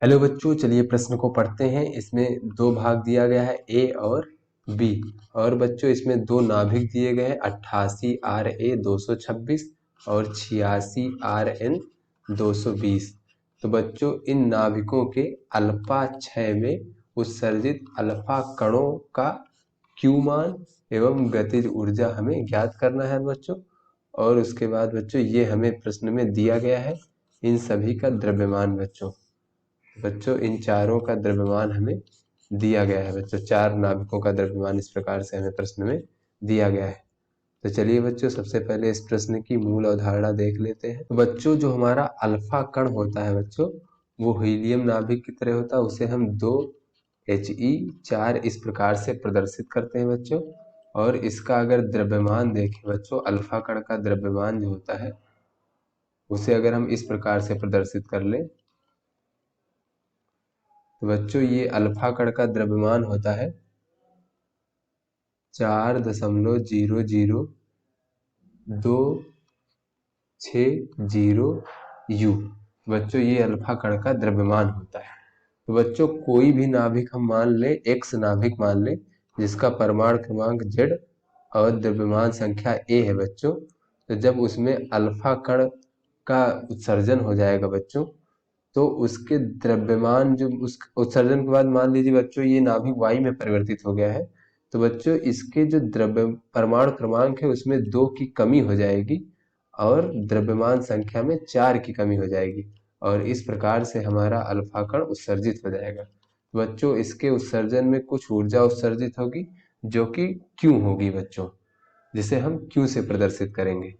Hello बच्चों, चलिए प्रश्न को पढ़ते हैं। इसमें दो भाग दिया गया है, ए और बी। और बच्चों इसमें दो नाभिक दिए गए हैं, 88 RA 226 और 86 RN 220। तो बच्चों इन नाभिकों के अल्फा क्षय में उत्सर्जित अल्फा कणों का क्यू मान एवं गतिज ऊर्जा हमें ज्ञात करना है बच्चों। और उसके बाद बच्चों ये हमें प्रश्न में दिया गया है इन सभी का द्रव्यमान। बच्चों इन चारों का द्रव्यमान हमें दिया गया है। बच्चों चार नाभिकों का द्रव्यमान इस प्रकार से हमें प्रश्न में दिया गया है। तो चलिए बच्चों सबसे पहले इस प्रश्न की मूल अवधारणा देख लेते हैं। तो बच्चों जो हमारा अल्फा कण होता है बच्चों, वो हीलियम नाभिक की तरह होता है। उसे हम 2He4 इस प्रकार से प्रदर्शित करते हैं बच्चों। और इसका अगर द्रव्यमान देखें बच्चों, अल्फा कण का द्रव्यमान जो होता है उसे अगर हम इस प्रकार से प्रदर्शित कर लें, तो बच्चों ये अल्फा कण का द्रव्यमान होता है 4.00260 U। बच्चों ये अल्फा कण का द्रव्यमान होता है। तो बच्चों कोई भी नाभिक हम मान लें, एक्स नाभिक मान लें, जिसका परमाणु क्रमांक Z और द्रव्यमान संख्या A है बच्चों। तो जब उसमें अल्फा कण का उत्सर्जन हो जाएगा बच्चों, तो उसके द्रव्यमान जो उस उत्सर्जन के बाद मान लीजिए बच्चों ये नाभिक वायु में परिवर्तित हो गया है, तो बच्चों इसके जो द्रव्य परमाणु क्रमांक है उसमें 2 की कमी हो जाएगी और द्रव्यमान संख्या में 4 की कमी हो जाएगी। और इस प्रकार से हमारा अल्फा कण उत्सर्जित हो जाएगा। बच्चों इसके उत्सर्जन में कुछ ऊर्जा उत्सर्जित होगी जो कि क्यू होगी बच्चों, जिसे हम क्यू से प्रदर्शित करेंगे।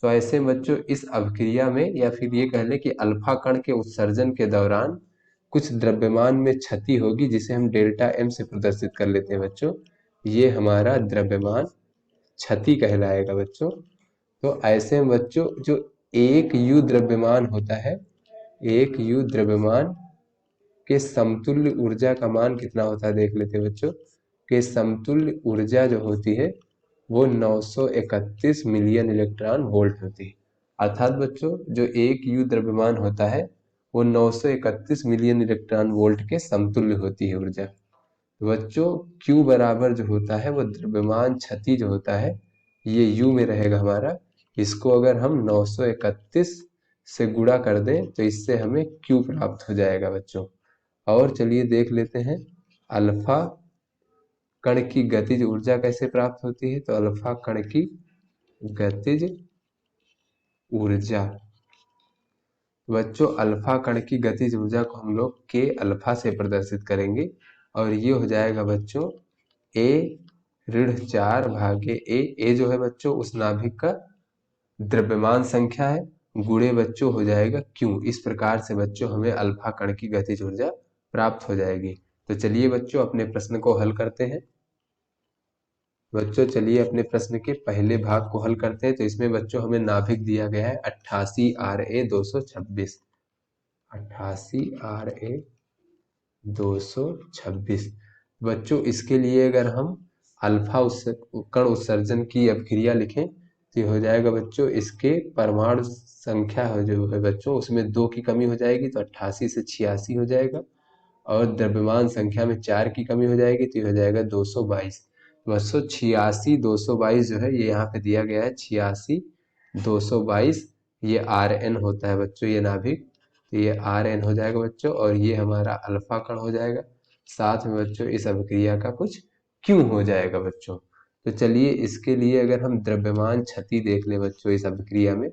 तो ऐसे बच्चों इस अभिक्रिया में, या फिर ये कह लें कि अल्फा कण के उत्सर्जन के दौरान कुछ द्रव्यमान में क्षति होगी, जिसे हम डेल्टा एम से प्रदर्शित कर लेते हैं बच्चों। ये हमारा द्रव्यमान क्षति कहलाएगा बच्चों। तो ऐसे में बच्चों जो एक यू द्रव्यमान होता है, एक यू द्रव्यमान के समतुल्य ऊर्जा का मान कितना होता है देख लेते हैं बच्चों। कि समतुल्य ऊर्जा जो होती है वो 931 मिलियन इलेक्ट्रॉन वोल्ट होती है। अर्थात बच्चों जो एक यू द्रव्यमान होता है वो 931 मिलियन इलेक्ट्रॉन वोल्ट के समतुल्य होती है ऊर्जा। तो बच्चों Q बराबर जो होता है वो द्रव्यमान क्षति जो होता है ये U में रहेगा हमारा। इसको अगर हम 931 से गुणा कर दें तो इससे हमें Q प्राप्त हो जाएगा बच्चों। और चलिए देख लेते हैं अल्फा कण की गतिज ऊर्जा कैसे प्राप्त होती है। तो अल्फा कण की गतिज ऊर्जा, बच्चों अल्फा कण की गतिज ऊर्जा को हम लोग के अल्फा से प्रदर्शित करेंगे। और ये हो जाएगा बच्चों A-4 ए जो है बच्चों उस नाभिक का द्रव्यमान संख्या है, गुणे बच्चों हो जाएगा क्यू। इस प्रकार से बच्चों हमें अल्फा कण की गतिज ऊर्जा प्राप्त हो जाएगी। तो चलिए बच्चों अपने प्रश्न को हल करते हैं। बच्चों चलिए अपने प्रश्न के पहले भाग को हल करते हैं। तो इसमें बच्चों हमें नाभिक दिया गया है 88 RA 226। 88 RA 226 बच्चों इसके लिए अगर हम अल्फा कण उत्सर्जन की अभिक्रिया लिखें तो ये हो जाएगा बच्चों, इसके परमाणु संख्या हो जो है बच्चों उसमें 2 की कमी हो जाएगी तो 88 से 86 हो जाएगा। और द्रव्यमान संख्या में 4 की कमी हो जाएगी तो ये हो जाएगा 222। 222 जो है ये यहाँ पे दिया गया है 86 222। ये Rn होता है बच्चों ये नाभिक, तो ये Rn हो जाएगा बच्चों। और ये हमारा अल्फा कण हो जाएगा। साथ में बच्चों इस अभिक्रिया का कुछ क्यों हो जाएगा बच्चों। तो चलिए इसके लिए अगर हम द्रव्यमान क्षति देख ले बच्चों इस अभिक्रिया में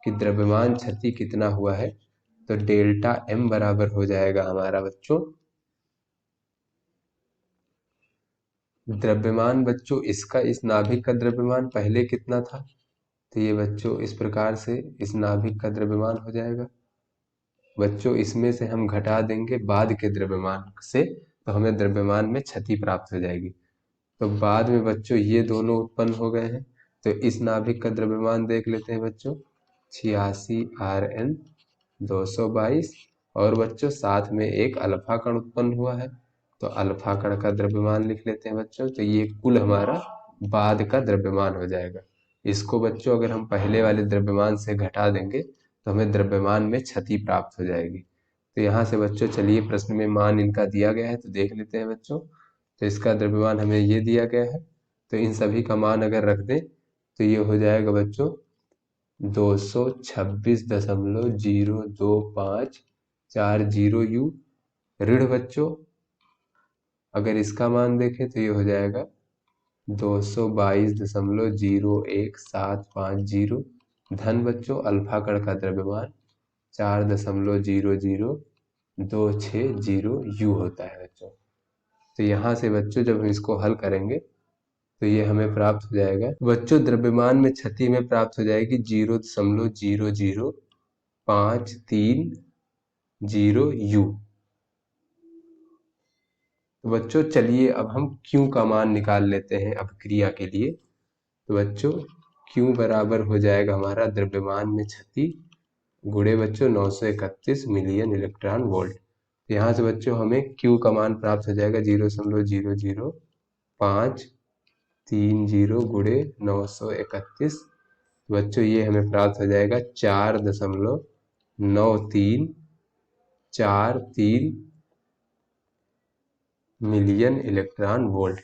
कि द्रव्यमान क्षति कितना हुआ है, तो डेल्टा एम बराबर हो जाएगा हमारा बच्चों द्रव्यमान बच्चों इसका, इस नाभिक का द्रव्यमान पहले कितना था। तो ये बच्चों इस प्रकार से इस नाभिक का द्रव्यमान हो जाएगा बच्चों। इसमें से हम घटा देंगे बाद के द्रव्यमान से, तो हमें द्रव्यमान में क्षति प्राप्त हो जाएगी। तो बाद में बच्चों ये दोनों उत्पन्न हो गए हैं। तो इस नाभिक का द्रव्यमान देख लेते हैं बच्चों 86 RN 222। और बच्चों साथ में एक अल्फा कण उत्पन्न हुआ है, तो अल्फा कण का द्रव्यमान लिख लेते हैं बच्चों। तो ये कुल हमारा बाद का द्रव्यमान हो जाएगा। इसको बच्चों अगर हम पहले वाले द्रव्यमान से घटा देंगे तो हमें द्रव्यमान में क्षति प्राप्त हो जाएगी। तो यहाँ से बच्चों चलिए प्रश्न में मान इनका दिया गया है तो देख लेते हैं बच्चों। तो इसका द्रव्यमान हमें ये दिया गया है, तो इन सभी का मान अगर रख दें तो ये हो जाएगा बच्चों 226.02540 ऋण बच्चों अगर इसका मान देखें तो ये हो जाएगा 222.01750 धन बच्चों अल्फा कण का द्रव्यमान 4.00026 होता है बच्चों। तो यहाँ से बच्चों जब हम इसको हल करेंगे तो ये हमें प्राप्त हो जाएगा बच्चों, द्रव्यमान में क्षति में प्राप्त हो जाएगी 0.00530 U। तो बच्चों चलिए अब हम Q का मान निकाल लेते हैं अभिक्रिया के लिए। तो बच्चों Q बराबर हो जाएगा हमारा द्रव्यमान में क्षति गुणे बच्चों 931 मिलियन इलेक्ट्रॉन वोल्ट। तो यहाँ से बच्चों हमें Q का मान प्राप्त हो जाएगा 0.00530 गुणे 931। बच्चों ये हमें प्राप्त हो जाएगा 4.9343 मिलियन इलेक्ट्रॉन वोल्ट।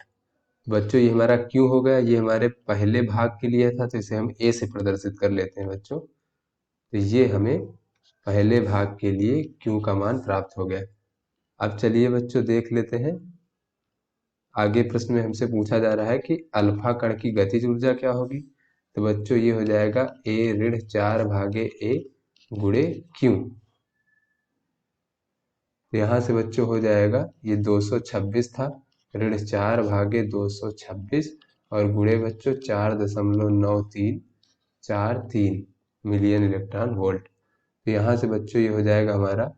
बच्चों ये हमारा क्यों हो गया, ये हमारे पहले भाग के लिए था तो इसे हम ए से प्रदर्शित कर लेते हैं बच्चों। तो ये हमें पहले भाग के लिए क्यू का मान प्राप्त हो गया। अब चलिए बच्चों देख लेते हैं आगे प्रश्न में हमसे पूछा जा रहा है कि अल्फा कण की गतिज ऊर्जा क्या होगी। तो बच्चों ये हो जाएगा A-4/A गुणे क्यू। तो यहाँ से बच्चों हो जाएगा ये 226 था, ऋण 4/226 और गुणे बच्चों 4.9343 मिलियन इलेक्ट्रॉन वोल्ट। तो यहाँ से बच्चों ये हो जाएगा हमारा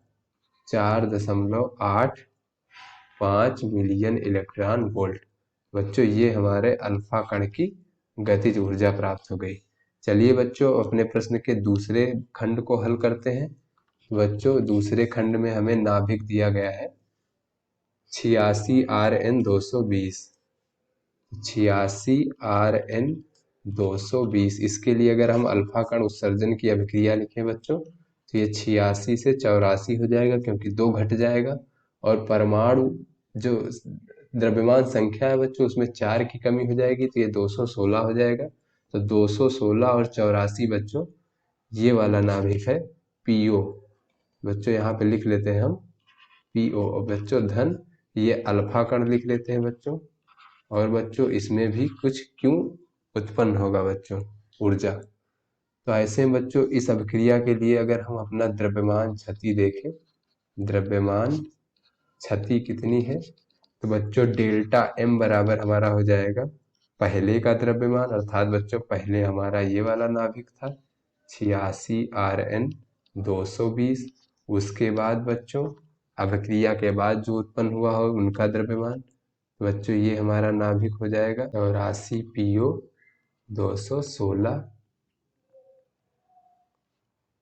4.85 मिलियन इलेक्ट्रॉन वोल्ट। बच्चों ये हमारे अल्फा कण की गतिज ऊर्जा प्राप्त हो गई। चलिए बच्चों अपने प्रश्न के दूसरे खंड को हल करते हैं। बच्चों दूसरे खंड में हमें नाभिक दिया गया है 86Rn220। 86Rn220 इसके लिए अगर हम अल्फा कण उत्सर्जन की अभिक्रिया लिखें बच्चों तो ये 86 से 84 हो जाएगा क्योंकि 2 घट जाएगा और परमाणु जो द्रव्यमान संख्या है बच्चों उसमें 4 की कमी हो जाएगी तो ये 216 हो जाएगा। तो 216 और 84 बच्चों ये वाला नाभिक है पीओ। बच्चों यहाँ पे लिख लेते हैं हम पीओ और बच्चों धन ये अल्फा कण लिख लेते हैं बच्चों। और बच्चों इसमें भी कुछ क्यों उत्पन्न होगा बच्चों ऊर्जा। तो ऐसे में बच्चों इस अभिक्रिया के लिए अगर हम अपना द्रव्यमान क्षति देखें, द्रव्यमान क्षति कितनी है तो बच्चों डेल्टा एम बराबर हमारा हो जाएगा पहले का द्रव्यमान अर्थात बच्चों पहले हमारा ये वाला नाभिक था 86Rn220। उसके बाद बच्चों अभिक्रिया के बाद जो उत्पन्न हुआ हो उनका द्रव्यमान बच्चों ये हमारा नाभिक हो जाएगा 84PO216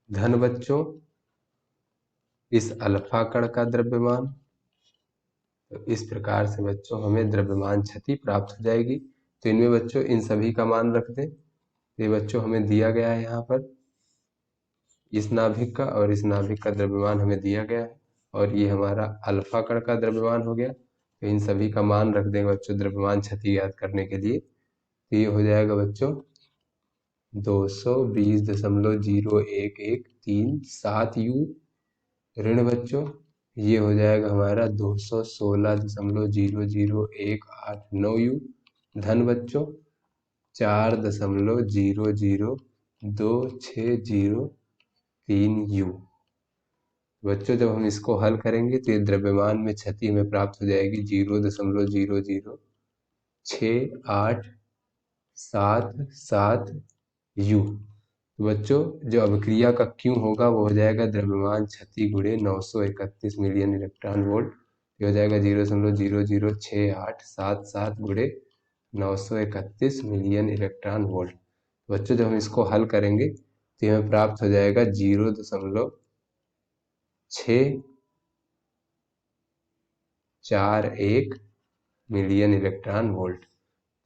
धन बच्चों इस अल्फा कण का द्रव्यमान। तो इस प्रकार से बच्चों हमें द्रव्यमान क्षति प्राप्त हो जाएगी। तो इनमें बच्चों इन सभी का मान रख दें। ये बच्चों हमें दिया गया है यहाँ पर इस नाभिक का और इस नाभिक का द्रव्यमान हमें दिया गया है और ये हमारा अल्फा कण का द्रव्यमान हो गया। तो इन सभी का मान रख देंगे बच्चों द्रव्यमान क्षति याद करने के लिए। तो ये हो जाएगा बच्चों 220.01137 U ऋण बच्चों ये हो जाएगा हमारा 216.00189 U धन बच्चों 4.00260 U। बच्चों जब हम इसको हल करेंगे तो ये द्रव्यमान में क्षति हमें प्राप्त हो जाएगी 0.00687 U। बच्चों जो अभिक्रिया का क्यू होगा वो हो जाएगा द्रव्यमान क्षति गुणे 931 मिलियन इलेक्ट्रॉन वोल्ट। ये हो जाएगा 0.00687 गुणे 931 मिलियन इलेक्ट्रॉन वोल्ट। बच्चों जब हम इसको हल करेंगे तो हमें प्राप्त हो जाएगा 0.641 मिलियन इलेक्ट्रॉन वोल्ट।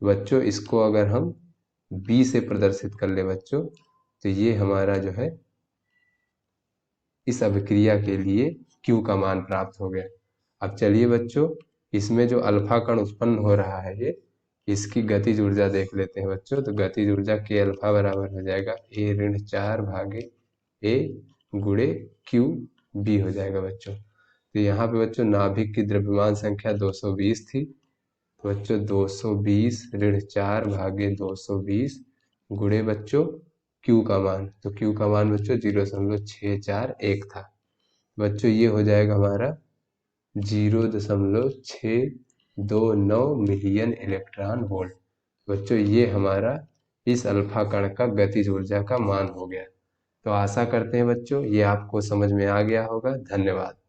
बच्चों इसको अगर हम बी से प्रदर्शित कर ले बच्चों तो ये हमारा जो है इस अभिक्रिया के लिए Q का मान प्राप्त हो गया। अब चलिए बच्चों, इसमें जो अल्फा कण उत्पन्न हो रहा है ये, इसकी गतिज ऊर्जा देख लेते हैं बच्चों। तो गतिज ऊर्जा K अल्फा बराबर हो जाएगा A-4 भागे A गुणे Q B हो जाएगा बच्चों। तो यहाँ पे बच्चों नाभिक की द्रव्यमान संख्या 220 थी, तो बच्चों 220 ऋण 4 भागे 220 गुणे बच्चों Q का मान, तो Q का मान बच्चों 0.641 था। बच्चों ये हो जाएगा हमारा 0.629 मिलियन इलेक्ट्रॉन वोल्ट। बच्चों ये हमारा इस अल्फा कण का गतिज ऊर्जा का मान हो गया। तो आशा करते हैं बच्चों ये आपको समझ में आ गया होगा। धन्यवाद।